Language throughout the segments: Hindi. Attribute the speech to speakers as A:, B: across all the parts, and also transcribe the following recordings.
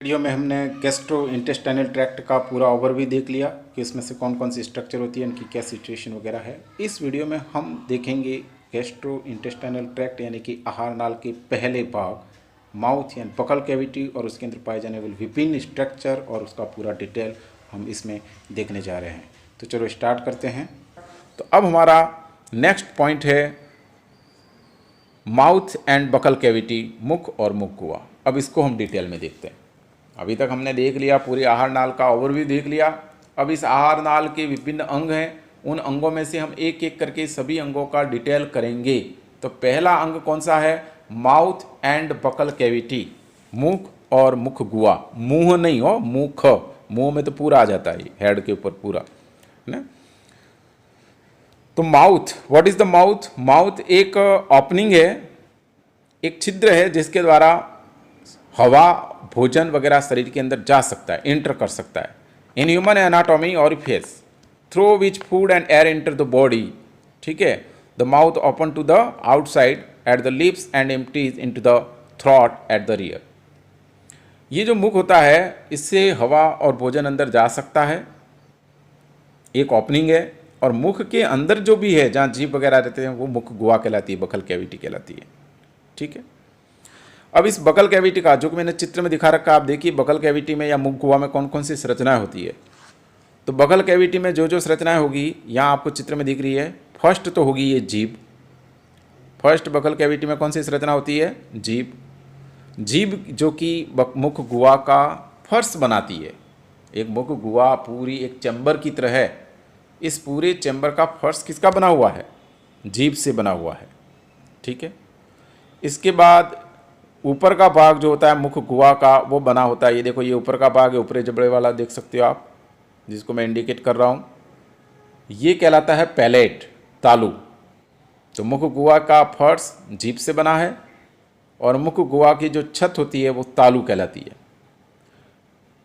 A: वीडियो में हमने गैस्ट्रो इंटेस्टाइनल ट्रैक्ट का पूरा ओवरव्यू देख लिया कि इसमें से कौन कौन सी स्ट्रक्चर होती है, इनकी क्या सिचुएशन वगैरह है। इस वीडियो में हम देखेंगे गैस्ट्रो इंटेस्टाइनल ट्रैक्ट यानी कि आहार नाल के पहले भाग, माउथ यानी बकल कैविटी और उसके अंदर पाए जाने वाले विभिन्न स्ट्रक्चर और उसका पूरा डिटेल हम इसमें देखने जा रहे हैं। तो चलो स्टार्ट करते हैं। तो अब हमारा नेक्स्ट पॉइंट है माउथ एंड बकल कैविटी, मुख और मुख गुहा। अब इसको हम डिटेल में देखते हैं। अभी तक हमने देख लिया, पूरी आहार नाल का ओवरव्यू देख लिया। अब इस आहार नाल के विभिन्न अंग हैं, उन अंगों में से हम एक एक करके सभी अंगों का डिटेल करेंगे। तो पहला अंग कौन सा है? माउथ एंड बकल कैविटी, मुख और मुख गुहा। मुंह नहीं हो, मुख। मुंह में तो पूरा आ जाता है, हेड के ऊपर पूरा है ना। तो mouth, what is the mouth? Mouth एक ओपनिंग है, एक छिद्र है जिसके द्वारा हवा, भोजन वगैरह शरीर के अंदर जा सकता है, एंटर कर सकता है। In human anatomy orifice through which food and air enter the body, ठीक है। The mouth open to the outside at the lips and empties into the throat at the rear. ये जो मुख होता है, इससे हवा और भोजन अंदर जा सकता है, एक ओपनिंग है। और मुख के अंदर जो भी है, जहाँ जीभ वगैरह रहते हैं, वो मुख गुहा कहलाती है, बकल कैविटी कहलाती है, ठीक है। अब इस बकल कैविटी का जो कि मैंने चित्र में दिखा रखा, आप देखिए बकल कैविटी में या मुख गुहा में कौन कौन सी संरचनाएं होती है। तो बकल कैविटी में जो जो संरचनाएं होगी, यहाँ आपको चित्र में दिख रही है। फर्स्ट तो होगी ये जीभ। फर्स्ट बकल कैविटी में कौन सी संरचना होती है? जीभ। जीभ जो कि मुख गुहा का फर्श बनाती है। एक मुख गुहा पूरी एक चैम्बर की तरह है। इस पूरे चैम्बर का फर्श किसका बना हुआ है? जीभ से बना हुआ है, ठीक है। इसके बाद ऊपर का भाग जो होता है मुख गुहा का, वो बना होता है। ये देखो, ये ऊपर का भाग है, ऊपरी जबड़े वाला देख सकते हो आप, जिसको मैं इंडिकेट कर रहा हूँ। ये कहलाता है पैलेट, तालू। तो मुख गुहा का फर्श जीभ से बना है और मुख गुहा की जो छत होती है वो तालू कहलाती है,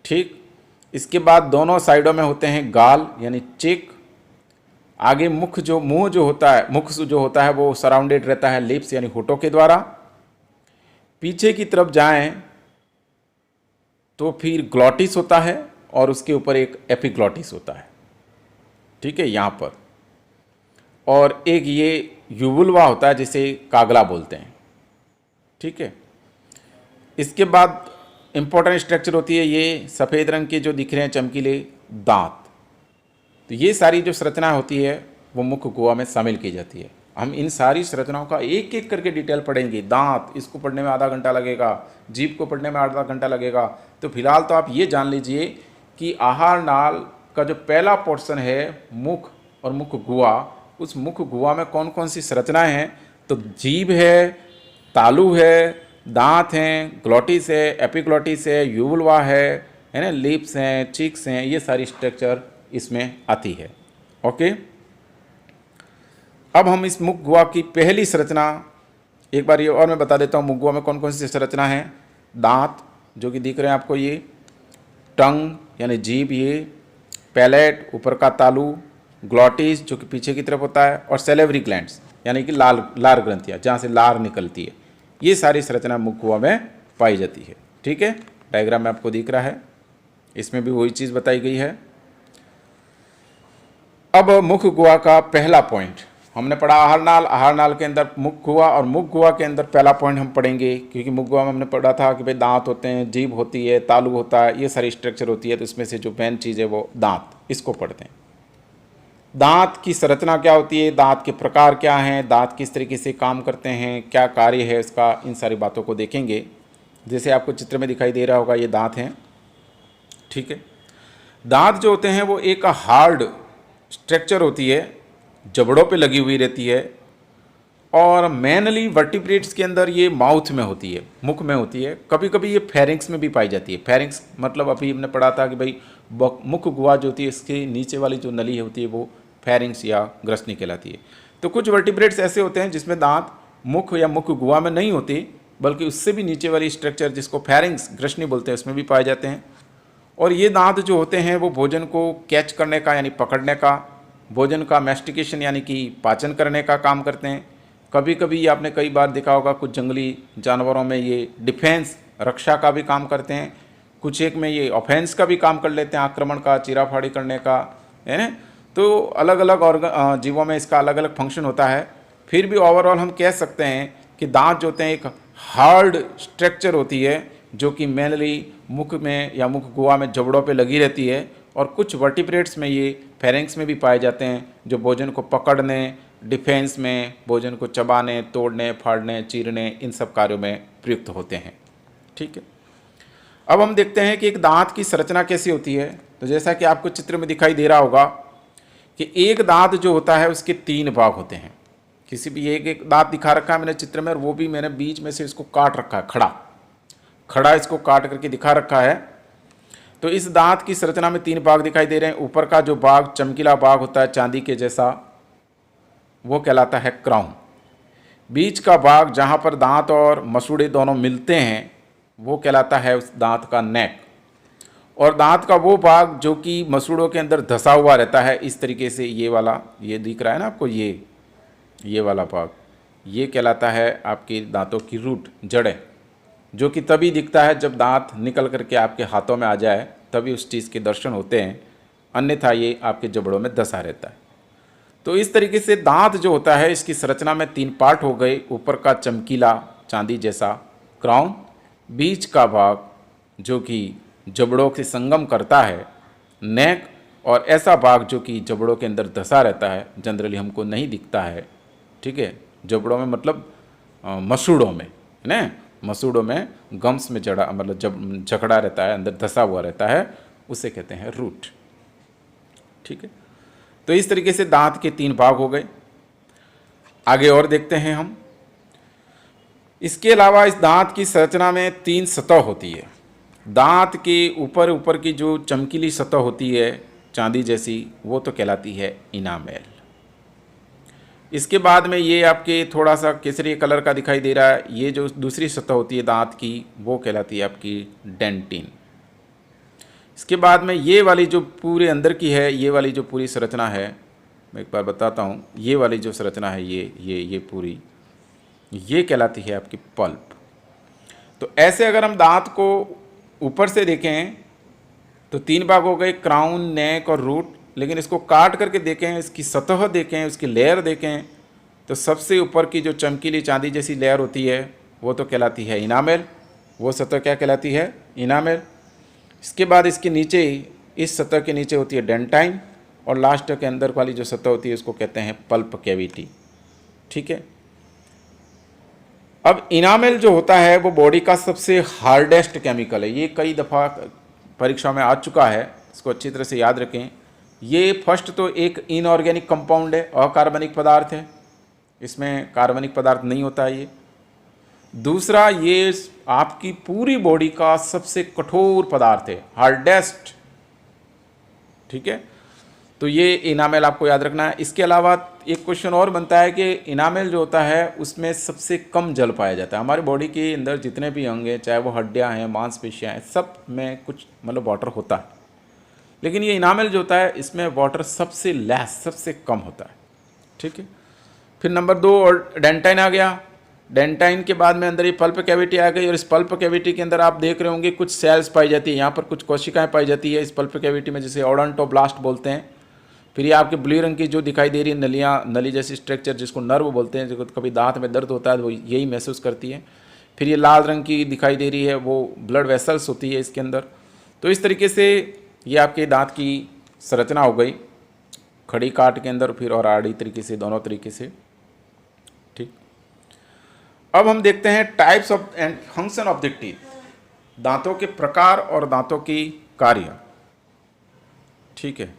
A: ठीक। इसके बाद दोनों साइडों में होते हैं गाल यानी चेक। आगे मुख जो मुंह जो होता है, मुख जो होता है वो सराउंडेड रहता है लिप्स यानी होठों के द्वारा। पीछे की तरफ जाएं तो फिर ग्लॉटिस होता है और उसके ऊपर एक एपिग्लॉटिस होता है, ठीक है, यहाँ पर। और एक ये यूवुल्वा होता है जिसे कागला बोलते हैं, ठीक है। इसके बाद इंपॉर्टेंट स्ट्रक्चर होती है ये सफ़ेद रंग के जो दिख रहे हैं चमकीले दांत। तो ये सारी जो संरचना होती है वो मुख गुहा में शामिल की जाती है। हम इन सारी संरचनाओं का एक एक करके डिटेल पढ़ेंगे। दांत, इसको पढ़ने में आधा घंटा लगेगा, जीभ को पढ़ने में आधा घंटा लगेगा। तो फिलहाल तो आप ये जान लीजिए कि आहार नाल का जो पहला पोर्शन है मुख और मुख गुहा, उस मुख गुहा में कौन कौन सी संरचनाएं हैं? तो जीभ है, तालू है, दांत हैं, ग्लॉटिस है, एपिग्लॉटिस है, यूवुल्वा है ना, लिप्स हैं, चीक्स हैं, ये सारी स्ट्रक्चर इसमें आती है, ओके। अब हम इस मुख गुहा की पहली संरचना एक बार ये और मैं बता देता हूँ। मुख गुहा में कौन कौन सी संरचना है? दांत जो कि दिख रहे हैं आपको, ये टंग यानी जीभ, ये पैलेट ऊपर का तालू, ग्लॉटिस जो कि पीछे की तरफ होता है, और सेलेवरी ग्लैंड्स यानी कि लार ग्रंथियाँ जहाँ से लार निकलती है। ये सारी संरचना मुख गुहा में पाई जाती है, ठीक है। डायग्राम में आपको दिख रहा है, इसमें भी वही चीज़ बताई गई है। अब मुख गुहा का पहला पॉइंट हमने पढ़ा आहार नाल के अंदर मुख गुहा, और मुख गुहा के अंदर पहला पॉइंट हम पढ़ेंगे, क्योंकि मुख गुहा में हमने पढ़ा था कि भाई दांत होते हैं, जीभ होती है, तालू होता है, ये सारी स्ट्रक्चर होती है। तो इसमें से जो मेन चीज़ है वो दांत, इसको पढ़ते हैं। दांत की संरचना क्या होती है, दांत के प्रकार क्या हैं, दांत किस तरीके से काम करते हैं, क्या कार्य है इसका, इन सारी बातों को देखेंगे। जैसे आपको चित्र में दिखाई दे रहा होगा, ये दांत हैं, ठीक है। दांत जो होते हैं वो एक हार्ड स्ट्रक्चर होती है, जबड़ों पे लगी हुई रहती है, और मेनली वर्टिब्रेट्स के अंदर ये माउथ में होती है, मुख में होती है। कभी कभी ये फेरिंक्स में भी पाई जाती है। फेरिंक्स मतलब अभी हमने पढ़ा था कि भाई मुख गुहा जो होती है, इसके नीचे वाली जो नली होती है वो फेरिंक्स या ग्रसनी कहलाती है। तो कुछ वर्टिब्रेट्स ऐसे होते हैं जिसमें दांत मुख या मुख गुहा में नहीं होती, बल्कि उससे भी नीचे वाली स्ट्रक्चर जिसको फेरिंक्स ग्रसनी बोलते हैं, उसमें भी पाए जाते हैं। और ये दांत जो होते हैं वो भोजन को कैच करने का यानी पकड़ने का, भोजन का मैस्टिकेशन यानी कि पाचन करने का काम करते हैं। कभी कभी आपने कई बार देखा होगा कुछ जंगली जानवरों में ये डिफेंस, रक्षा का भी काम करते हैं। कुछ एक में ये ऑफेंस का भी काम कर लेते हैं, आक्रमण का, चीराफाड़ी करने का, है ना। तो अलग अलग जीवों में इसका अलग अलग फंक्शन होता है। फिर भी ओवरऑल हम कह सकते हैं कि दांत जो होते हैं एक हार्ड स्ट्रक्चर होती है, जो कि मेनली मुख में या मुख गुहा में जबड़ों पे लगी रहती है, और कुछ वर्टिब्रेट्स में ये फेरेंक्स में भी पाए जाते हैं, जो भोजन को पकड़ने, डिफेंस में, भोजन को चबाने, तोड़ने, फाड़ने, चीरने, इन सब कार्यों में प्रयुक्त होते हैं। ठीक है, अब हम देखते हैं कि एक दांत की संरचना कैसी होती है। तो जैसा कि आपको चित्र में दिखाई दे रहा होगा कि एक दांत जो होता है उसके 3 भाग होते हैं। किसी भी एक दांत दिखा रखा है मैंने चित्र में, और वो भी मैंने बीच में से इसको काट रखा है, खड़ा इसको काट करके दिखा रखा है। तो इस दांत की संरचना में 3 भाग दिखाई दे रहे हैं। ऊपर का जो भाग चमकीला भाग होता है चांदी के जैसा, वो कहलाता है क्राउन। बीच का भाग जहाँ पर दांत और मसूड़े दोनों मिलते हैं, वो कहलाता है उस दांत का नेक। और दांत का वो भाग जो कि मसूड़ों के अंदर धंसा हुआ रहता है, इस तरीके से ये वाला, ये दिख रहा है ना आपको, ये वाला भाग, ये कहलाता है आपकी दांतों की रूट, जड़ें, जो कि तभी दिखता है जब दांत निकल करके आपके हाथों में आ जाए, तभी उस चीज़ के दर्शन होते हैं, अन्यथा ये आपके जबड़ों में धंसा रहता है। तो इस तरीके से दांत जो होता है इसकी संरचना में 3 पार्ट हो गए। ऊपर का चमकीला चांदी जैसा क्राउन, बीच का भाग जो कि जबड़ों से संगम करता है, नेक, और ऐसा भाग जो कि जबड़ों के अंदर धंसा रहता है, जनरली हमको नहीं दिखता है। ठीक है, जबड़ों में मतलब मसूड़ों में, है ना, मसूड़ों में गम्स में जड़ा, मतलब जब जकड़ा रहता है, अंदर धंसा हुआ रहता है, उसे कहते हैं रूट। ठीक है, तो इस तरीके से दांत के 3 भाग हो गए। आगे और देखते हैं हम। इसके अलावा इस दांत की संरचना में 3 सतह होती है। दांत के ऊपर की जो चमकीली सतह होती है चांदी जैसी, वो तो कहलाती है इनामेल। इसके बाद में ये आपके थोड़ा सा केसरी कलर का दिखाई दे रहा है, ये जो दूसरी सतह होती है दांत की, वो कहलाती है आपकी डेंटिन। इसके बाद में ये वाली जो पूरे अंदर की है, ये वाली जो पूरी संरचना है, मैं एक बार बताता हूँ, ये वाली जो संरचना है, ये पूरी, ये कहलाती है आपकी पल्प। तो ऐसे अगर हम दांत को ऊपर से देखें तो 3 भाग हो गए, क्राउन, नेक और रूट। लेकिन इसको काट करके देखें, इसकी सतह देखें, उसकी लेयर देखें, तो सबसे ऊपर की जो चमकीली चांदी जैसी लेयर होती है, वो तो कहलाती है इनामेल। वो सतह क्या कहलाती है? इनामेल। इसके बाद इसके नीचे, इस सतह के नीचे होती है डेंटाइन, और लास्ट के अंदर वाली जो सतह होती है उसको कहते हैं पल्प कैविटी। ठीक है, अब इनामेल जो होता है वो बॉडी का सबसे हार्डेस्ट केमिकल है। ये कई दफ़ा परीक्षा में आ चुका है, इसको अच्छी तरह से याद रखें। ये फर्स्ट तो एक इनऑर्गेनिक कंपाउंड है, अकार्बनिक पदार्थ है, इसमें कार्बनिक पदार्थ नहीं होता है ये। दूसरा, ये आपकी पूरी बॉडी का सबसे कठोर पदार्थ है, हार्डेस्ट। ठीक है, तो ये इनामेल आपको याद रखना है। इसके अलावा एक क्वेश्चन और बनता है कि इनामेल जो होता है उसमें सबसे कम जल पाया जाता है। हमारी बॉडी के अंदर जितने भी अंग हैं, चाहे वो हड्डियां हैं, मांसपेशियां हैं, सब में कुछ मतलब वाटर होता है, लेकिन ये इनामेल जो होता है इसमें वाटर सबसे लेस, सबसे कम होता है। ठीक है, फिर नंबर 2 और डेंटाइन आ गया। डेंटाइन के बाद में अंदर ये पल्प कैविटी आ गई, और इस पल्प कैविटी के अंदर आप देख रहे होंगे कुछ सेल्स पाई जाती है। यहाँ पर कुछ कोशिकाएं पाई जाती है इस पल्प कैविटी में, जिसे ओडोंटोब्लास्ट बोलते हैं। फिर ये आपके ब्लू रंग की जो दिखाई दे रही है नलियाँ, नली जैसी स्ट्रक्चर, जिसको नर्व बोलते हैं, जो कभी दांत में दर्द होता है वो यही महसूस करती है। फिर ये लाल रंग की दिखाई दे रही है, वो ब्लड वेसल्स होती है इसके अंदर। तो इस तरीके से ये आपके दांत की संरचना हो गई, खड़ी काट के अंदर, फिर और आड़ी तरीके से, दोनों तरीके से। ठीक, अब हम देखते हैं types of and function of the teeth, दांतों के प्रकार और दांतों की कार्य। ठीक है,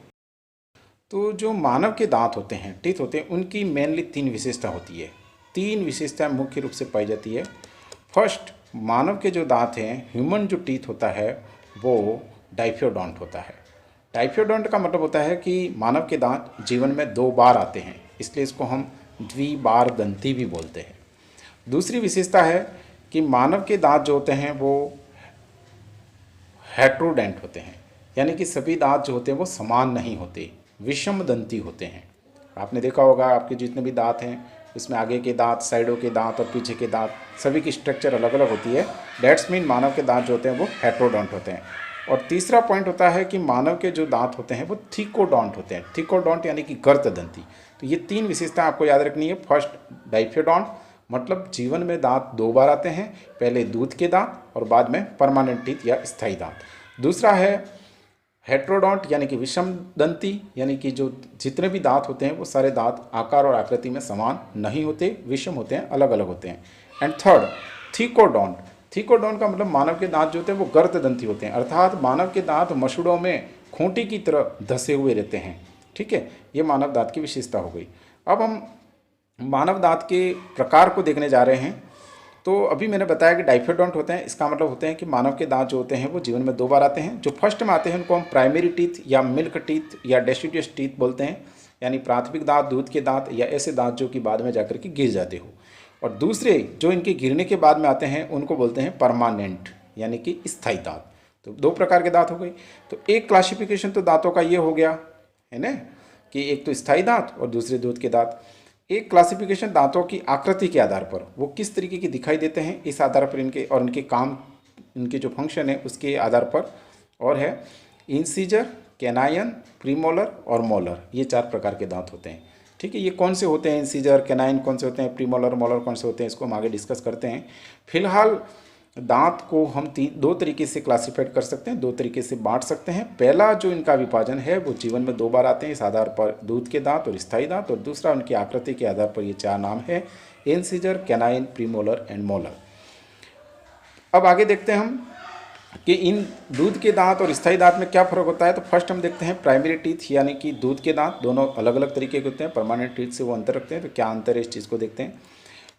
A: तो जो मानव के दांत होते हैं, टीथ होते हैं, उनकी मेनली 3 विशेषता होती है। 3 विशेषताएं मुख्य रूप से पाई जाती है। फर्स्ट, मानव के जो दांत हैं, ह्यूमन जो टीथ होता है वो डाइफियोडोंट होता है। डाइफियोडोंट का मतलब होता है कि मानव के दांत जीवन में 2 बार आते हैं, इसलिए इसको हम द्विबार दंती भी बोलते हैं। दूसरी विशेषता है कि मानव के दांत जो होते हैं वो हेट्रोडेंट होते हैं, यानी कि सभी दांत जो होते हैं वो समान नहीं होते, विषम दंती होते हैं। आपने देखा होगा आपके जितने भी दांत हैं
B: इसमें आगे के दांत, साइडों के दांत और पीछे के दांत सभी की स्ट्रक्चर अलग अलग होती है। डेट्स मीन मानव के दांत जो होते हैं वो हेट्रोडोंट होते हैं। और तीसरा पॉइंट होता है कि मानव के जो दांत होते हैं वो थिकोडोंट होते हैं। थिकोडोंट यानी कि गर्तदंती। तो ये 3 विशेषता आपको याद रखनी है। फर्स्ट डाइफेडोंट, मतलब जीवन में दांत 2 बार आते हैं, पहले दूध के दांत और बाद में परमानेंट टीथ या स्थायी दांत। दूसरा है हेट्रोडोंट यानी कि विषम दंती, यानी कि जो जितने भी दांत होते हैं वो सारे दांत आकार और आकृति में समान नहीं होते, विषम होते हैं, अलग अलग होते हैं। And third थिकोडोंट। थिकोडोंट का मतलब मानव के दांत जो होते हैं वो गर्तदंती होते हैं, अर्थात मानव के दांत मसूड़ों में खूंटी की तरह धसे हुए रहते हैं। ठीक है, ये मानव दांत की विशेषता हो गई। अब हम मानव दांत के प्रकार को देखने जा रहे हैं। तो अभी मैंने बताया कि डाइफेडोंट होते हैं, इसका मतलब होते हैं कि मानव के दांत जो होते हैं वो जीवन में 2 बार आते हैं। जो फर्स्ट में आते हैं उनको हम प्राइमरी टीथ या मिल्क टीथ या डेसिडुअस टीथ बोलते हैं, यानी प्राथमिक दांत, दूध के दांत या ऐसे दांत जो कि बाद में जाकर के गिर जाते हो। और दूसरे जो इनके गिरने के बाद में आते हैं उनको बोलते हैं परमानेंट, यानी कि स्थायी दांत। तो 2 प्रकार के दांत हो गए। तो एक क्लासिफिकेशन तो दांतों का ये हो गया है ना, कि एक तो स्थायी दांत और दूसरे दूध के दांत। एक क्लासिफिकेशन दांतों की आकृति के आधार पर, वो किस तरीके की दिखाई देते हैं इस आधार पर इनके और इनके काम, इनके जो फंक्शन है उसके आधार पर। और है इंसीजर, कैनाइन, प्रीमोलर और मोलर, ये 4 प्रकार के दांत होते हैं। ठीक है, ये कौन से होते हैं, इंसीजर, कैनाइन कौन से होते हैं, प्रीमोलर, मोलर कौन से होते हैं, इसको हम आगे डिस्कस करते हैं। फिलहाल दांत को हम 2 तरीके से क्लासीफाइड कर सकते हैं, 2 तरीके से बांट सकते हैं। पहला जो इनका विभाजन है वो जीवन में 2 बार आते हैं, इस आधार पर दूध के दांत और स्थायी दांत। और दूसरा उनकी आकृति के आधार पर ये 4 नाम है, incisor, canine, premolar and molar. अब आगे देखते हैं हम कि इन दूध के दांत और स्थायी दांत में क्या फ़र्क होता है। तो फर्स्ट हम देखते हैं प्राइमरी टीथ, यानी कि दूध के दांत दोनों अलग अलग तरीके के होते हैं, परमानेंट टीथ से वो अंतर रखते हैं। तो क्या अंतर है इस चीज़ को देखते हैं।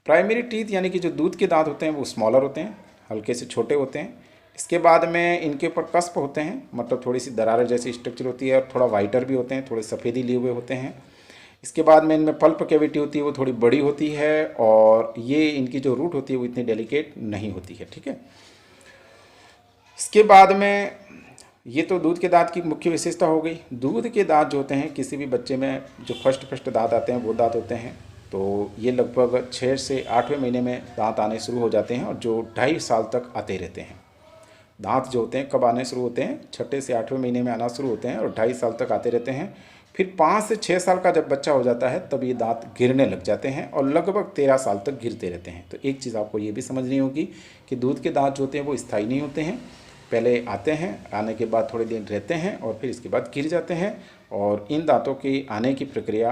B: प्राइमरी टीथ यानी कि जो दूध के दांत होते हैं वो स्मॉलर होते हैं, हल्के से छोटे होते हैं। इसके बाद में इनके ऊपर कस्प होते हैं, मतलब थोड़ी सी दरार जैसी स्ट्रक्चर होती है, और थोड़ा वाइटर भी होते हैं, थोड़े सफ़ेदी लिए हुए होते हैं। इसके बाद में इनमें पल्प कैविटी होती है, वो थोड़ी बड़ी होती है, और ये इनकी जो रूट होती है वो इतनी डेलिकेट नहीं होती है। ठीक है, इसके बाद में ये तो दूध के दांत की मुख्य विशेषता हो गई। दूध के दांत जो होते हैं किसी भी बच्चे में जो फर्स्ट दांत आते हैं वो दांत होते हैं, तो ये लगभग 6 से 8वें महीने में दांत आने शुरू हो जाते हैं, और जो 2.5 साल तक आते रहते हैं। दांत जो होते हैं कब आने शुरू होते हैं, 6 से 8वें महीने में आना शुरू होते हैं और 2.5 साल तक आते रहते हैं। फिर 5 से 6 साल का जब बच्चा हो जाता है तब ये दांत गिरने लग जाते हैं और लगभग 13 साल तक गिरते रहते हैं। तो एक चीज़ आपको ये भी समझनी होगी कि दूध के दांत जो होते हैं वो स्थायी नहीं होते हैं, पहले आते हैं, आने के बाद थोड़े दिन रहते हैं और फिर इसके बाद गिर जाते हैं। और इन दांतों की आने की प्रक्रिया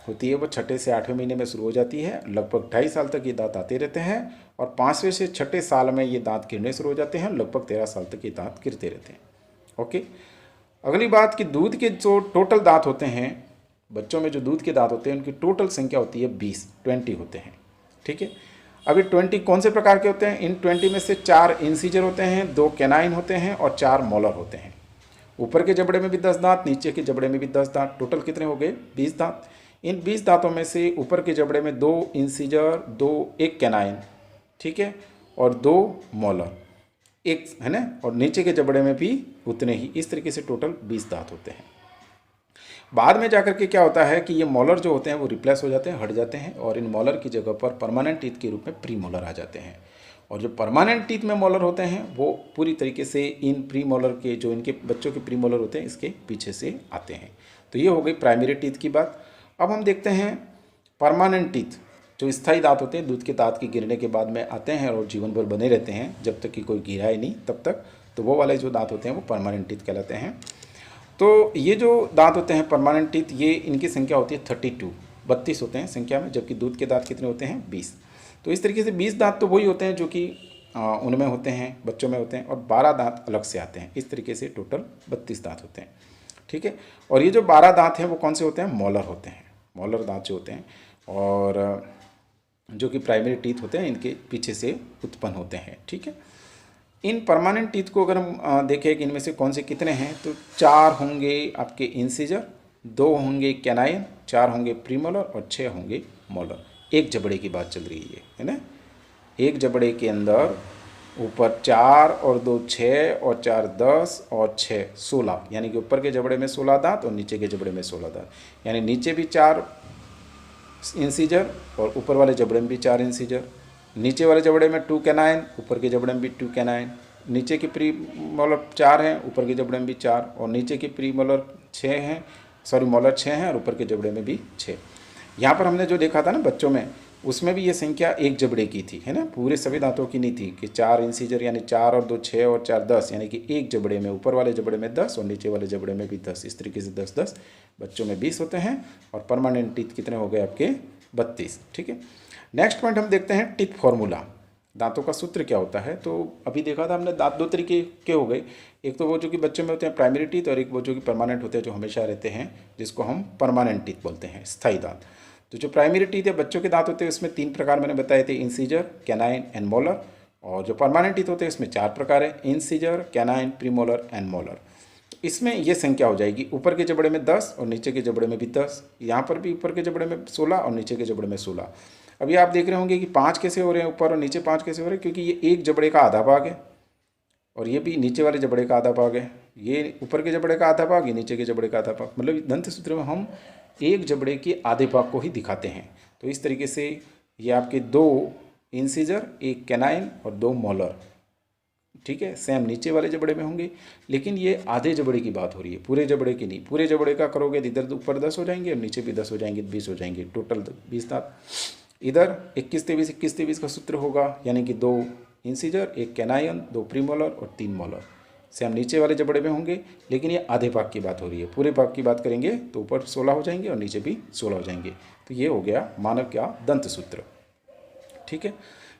B: होती है वो 6 से 8वें महीने में शुरू हो जाती है, लगभग 2.5 साल तक ये दांत आते रहते हैं, और 5वें से 6ठे साल में ये दांत गिरने शुरू हो जाते हैं, लगभग 13 साल तक ये दांत गिरते रहते हैं। ओके, अगली बात कि दूध के जो टोटल दांत होते हैं, बच्चों में जो दूध के दांत होते हैं उनकी टोटल संख्या होती है 20 होते हैं। ठीक है, अभी 20 कौन से प्रकार के होते हैं, इन 20 में से 4 इंसीजर होते हैं, 2 कैनाइन होते हैं और 4 मोलर होते हैं। ऊपर के जबड़े में भी 10 दांत, नीचे के जबड़े में भी 10 दांत, टोटल कितने हो गए 20 दांत। इन 20 दांतों में से ऊपर के जबड़े में 2 इंसीजर, 1 कैनाइन, ठीक है, और 2 मोलर, एक है ना, और नीचे के जबड़े में भी उतने ही। इस तरीके से टोटल 20 दांत होते हैं। बाद में जाकर के क्या होता है कि ये मोलर जो होते हैं वो रिप्लेस हो जाते हैं, हट जाते हैं, और इन मोलर की जगह पर परमानेंट टीथ के रूप में प्री मोलर आ जाते हैं। और जो परमानेंट टीथ में मोलर होते हैं वो पूरी तरीके से इन प्री मोलर के, जो इनके बच्चों के प्री मोलर होते हैं, इसके पीछे से आते हैं। तो ये हो गई प्राइमरी टीथ की बात। अब हम देखते हैं परमानेंट टीथ, जो स्थायी दांत होते हैं, दूध के दांत के गिरने के बाद में आते हैं और जीवन भर बने रहते हैं, जब तक कि कोई गिराए नहीं तब तक। तो वो वाले जो दांत होते हैं वो परमानेंट टीथ कहलाते हैं। तो ये जो दांत होते हैं परमानेंट टीथ, ये इनकी संख्या होती है 32 होते हैं संख्या में, जबकि दूध के दांत कितने होते हैं 20। तो इस तरीके से 20 दांत तो वही होते हैं जो कि उनमें होते हैं, बच्चों में होते हैं, और 12 दांत अलग से आते हैं। इस तरीके से टोटल 32 दांत होते हैं। ठीक है, और ये जो 12 दांत हैं वो कौन से होते हैं, मोलर होते हैं। मोलर दांत जो होते हैं, और जो कि प्राइमरी टीथ होते हैं, इनके पीछे से उत्पन्न होते हैं। ठीक है, इन परमानेंट टीथ को अगर हम देखें कि इनमें से कौन से कितने हैं, तो 4 होंगे आपके इंसीजर, 2 होंगे कैनाइन, 4 होंगे प्रीमोलर और 6 होंगे मोलर। एक जबड़े की बात चल रही है ना, एक जबड़े के अंदर ऊपर 4 और 2 6 और 4 10 और 6 16, यानी कि ऊपर के जबड़े में 16 दांत और नीचे के जबड़े में 16 दांत, यानी नीचे भी 4 इंसीजर और ऊपर वाले जबड़े में भी 4 इंसीजर, नीचे वाले जबड़े में 2 कैनाइन, ऊपर के जबड़े में भी 2 कैनाइन, नीचे की प्री मोलर 4 हैं, ऊपर के जबड़े में भी 4, और नीचे की प्री मोलर 6 हैं, मोलर 6 हैं और ऊपर के जबड़े में भी 6। यहाँ पर हमने जो देखा था ना बच्चों में, उसमें भी ये संख्या एक जबड़े की थी, है ना, पूरे सभी दांतों की नहीं थी कि 4 इंसीजर यानी 4 और 2 6 और 4 10, यानी कि एक जबड़े में, ऊपर वाले जबड़े में 10 और नीचे वाले जबड़े में भी 10, इस तरीके से 10 10 बच्चों में 20 होते हैं। और परमानेंट टीथ कितने हो गए आपके? 32। ठीक है, नेक्स्ट पॉइंट हम देखते हैं टीथ फॉर्मूला, दांतों का सूत्र क्या होता है। तो अभी देखा था हमने दांत 2 तरीके के हो गए, एक तो वो जो कि बच्चों में होते हैं प्राइमरी टीथ, और एक वो जो कि परमानेंट होते हैं जो हमेशा रहते हैं, जिसको हम परमानेंट टीथ बोलते हैं, स्थायी दांत। तो जो प्राइमरी टीथ है बच्चों के दांत होते हैं उसमें 3 प्रकार मैंने बताए थे, इंसीजर, कैनाइन एंड मोलर। और जो परमानेंट टीथ होते हैं इसमें 4 प्रकार है, incisor, canine, premolar and molar. इसमें ये संख्या हो जाएगी, ऊपर के जबड़े में 10 और नीचे के जबड़े में भी 10, यहाँ पर भी ऊपर के जबड़े में 16 और नीचे के जबड़े में 16। अभी आप देख रहे होंगे कि 5 कैसे हो रहे हैं ऊपर और नीचे 5 कैसे हो रहे हैं, क्योंकि ये एक जबड़े का आधा भाग है और ये भी नीचे वाले जबड़े का आधा भाग है, ये ऊपर के जबड़े का आधा भाग, ये नीचे के जबड़े का आधा भाग। मतलब दंत सूत्र में हम एक जबड़े के आधे भाग को ही दिखाते हैं। तो इस तरीके से ये आपके 2 इंसीजर, 1 कैनाइन और 2 मोलर, ठीक है, सेम नीचे वाले जबड़े में होंगे, लेकिन ये आधे जबड़े की बात हो रही है, पूरे जबड़े की नहीं। पूरे जबड़े का करोगे तो इधर ऊपर 10 हो जाएंगे और नीचे भी 10 हो जाएंगे, 20 हो जाएंगे, टोटल 20 दांत। इधर 21 23 21 23 का सूत्र होगा, यानी कि 2 इंसीजर, 1 कैनाइन, 2 प्रीमोलर और 3 मोलर, सेम नीचे वाले जबड़े में होंगे, लेकिन ये आधे भाग की बात हो रही है। पूरे भाग की बात करेंगे तो ऊपर 16 हो जाएंगे और नीचे भी 16 हो जाएंगे। तो ये हो गया मानव क्या दंत सूत्र। ठीक है,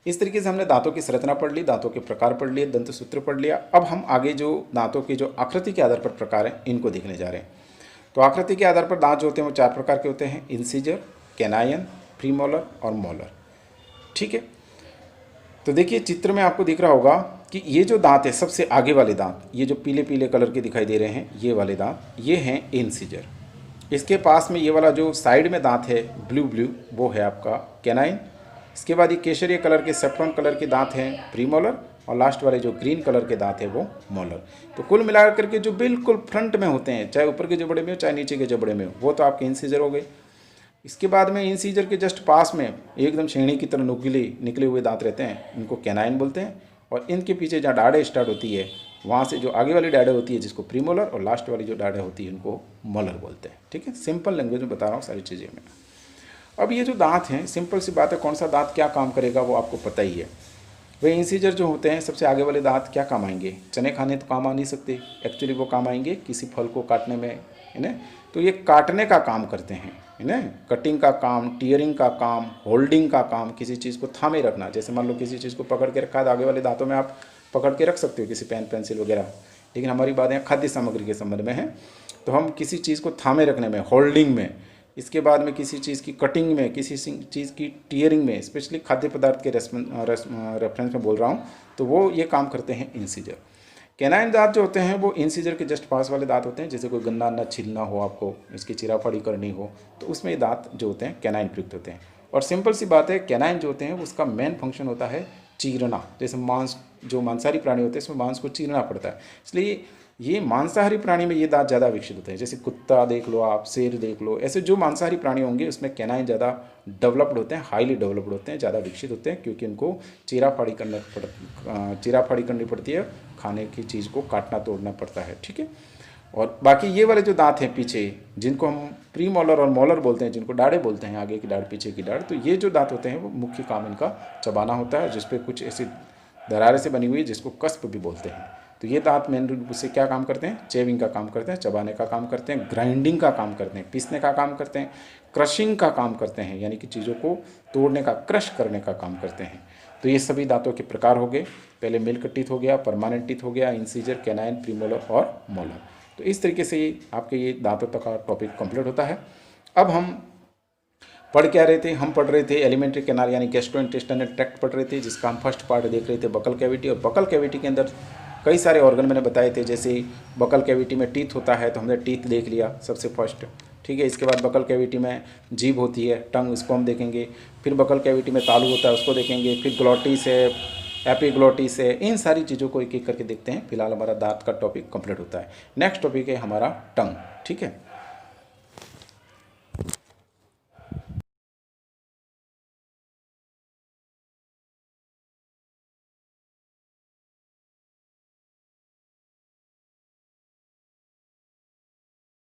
B: इस तरीके से हमने दांतों की संरचना पढ़ ली, दांतों के प्रकार पढ़ लिए, दंत सूत्र पढ़ लिया। अब हम आगे जो दांतों के जो आकृति के आधार पर प्रकार हैं इनको देखने जा रहे हैं। तो आकृति के आधार पर दांत जो होते हैं वो 4 प्रकार के होते हैं, इंसीजर, कैनाइन, प्रीमोलर और मोलर। ठीक है, तो देखिए चित्र में आपको दिख रहा होगा कि ये जो दांत है सबसे आगे वाले दांत, ये जो पीले पीले कलर के दिखाई दे रहे हैं, ये वाले दांत, ये हैं इंसीजर। इसके पास में ये वाला जो साइड में दांत है ब्लू ब्लू, वो है आपका कैनाइन। इसके बाद ये केसरिया कलर के, सेफ्रॉन कलर के दांत हैं प्रीमोलर, और लास्ट वाले जो ग्रीन कलर के दांत है वो मोलर। तो कुल मिलाकर के जो बिल्कुल फ्रंट में होते हैं, चाहे ऊपर के जबड़े में हो चाहे नीचे के जबड़े में हो, वो तो आपके इंसीजर हो गए। इसके बाद में इंसीजर के जस्ट पास में एकदम छेड़ी की तरह निकले हुए दांत रहते हैं, इनको कैनाइन बोलते हैं। और इनके पीछे जहाँ डाढ़े स्टार्ट होती है वहाँ से जो आगे वाली डाढ़े होती है जिसको प्रीमोलर, और लास्ट वाली जो डाढ़े होती है उनको मोलर बोलते हैं। ठीक है, सिंपल लैंग्वेज में बता रहा हूँ सारी चीज़ें मैं। अब ये जो दांत हैं, सिंपल सी बात है, कौन सा दांत क्या काम करेगा वो आपको पता ही है। वे इंसीजर जो होते हैं सबसे आगे वाले दांत क्या काम आएंगे? चने खाने तो काम आ नहीं सकते, एक्चुअली वो काम आएंगे किसी फल को काटने में, है ना। तो ये काटने का काम करते हैं, है ना, कटिंग का काम, टीयरिंग का काम, होल्डिंग का काम, किसी चीज़ को थामे रखना। जैसे मान लो किसी चीज़ को पकड़ के रखा है तो आगे वाले दांतों में आप पकड़ के रख सकते हो किसी पेन पेंसिल वगैरह, लेकिन हमारी बात यहाँ खाद्य सामग्री के संबंध में है। तो हम किसी चीज़ को थामे रखने में, होल्डिंग में, इसके बाद में किसी चीज़ की कटिंग में, किसी चीज़ की टीयरिंग में, स्पेशली खाद्य पदार्थ के रेफरेंस में बोल रहा हूँ, तो वो ये काम करते हैं इंसीजर। कैनाइन दांत जो होते हैं वो इंसीजर के जस्ट पास वाले दांत होते हैं। जैसे कोई गन्ना अन्ना छीलना हो, आपको इसकी चिराफाड़ी करनी हो, तो उसमें ये दांत जो होते हैं कैनाइन प्रयुक्त होते हैं। और सिंपल सी बात है, कैनाइन जो होते हैं उसका मेन फंक्शन होता है चीरना। जैसे मांस, जो मांसाहारी प्राणी होते हैं इसमें मांस को चीरना पड़ता है, इसलिए ये मांसाहारी प्राणी में ये दांत ज़्यादा विकसित होते हैं। जैसे कुत्ता देख लो आप, शेर देख लो, ऐसे जो मांसाहारी प्राणी होंगे उसमें कैनाइन ज़्यादा डेवलप्ड होते हैं, हाईली डेवलप्ड होते हैं, ज़्यादा विकसित होते हैं, क्योंकि उनको चीराफाड़ी करनी पड़ती है, खाने की चीज़ को काटना तोड़ना पड़ता है। ठीक है, और बाकी ये वाले जो दांत हैं पीछे, जिनको हम प्री मोलर और मोलर बोलते हैं, जिनको डाढ़े बोलते हैं, आगे की डाढ़ पीछे की डाढ़, तो ये जो दांत होते हैं वो मुख्य काम इनका चबाना होता है, जिसपे कुछ ऐसी दरारें से बनी हुई है जिसको कस्प भी बोलते हैं। तो ये दांत मेन रूप से क्या काम करते हैं? चेविंग का काम करते हैं, चबाने का काम करते हैं, ग्राइंडिंग का काम करते हैं, पीसने का काम करते हैं, क्रशिंग का काम करते हैं, यानी कि चीज़ों को तोड़ने का, क्रश करने का काम करते हैं। तो ये सभी दांतों के प्रकार हो गए। पहले मिल्क टीथ हो गया, परमानेंट टीथ हो गया, इंसीजर, कैनाइन, प्रीमोलर और मोलर। तो इस तरीके से आपके ये दांतों तक का टॉपिक कंप्लीट होता है। अब हम पढ़ क्या रहे थे? हम पढ़ रहे थे एलिमेंट्री कैनाल यानी गैस्ट्रोइंटेस्टाइनल ट्रैक्ट पढ़ रहे थे, जिसका हम फर्स्ट पार्ट देख रहे थे बकल कैविटी। और बकल कैविटी के अंदर कई सारे ऑर्गन मैंने बताए थे, जैसे बकल कैविटी में टीथ होता है तो हमने टीथ देख लिया सबसे फर्स्ट। ठीक है, इसके बाद बकल कैविटी में जीभ होती है, टंग, इसको हम देखेंगे। फिर बकल कैविटी में तालू होता है, उसको देखेंगे। फिर ग्लॉटिस है, एपिग्लॉटिस है, इन सारी चीज़ों को एक एक करके देखते हैं। फिलहाल हमारा दांत का टॉपिक कंप्लीट होता है। नेक्स्ट टॉपिक है हमारा टंग। ठीक है।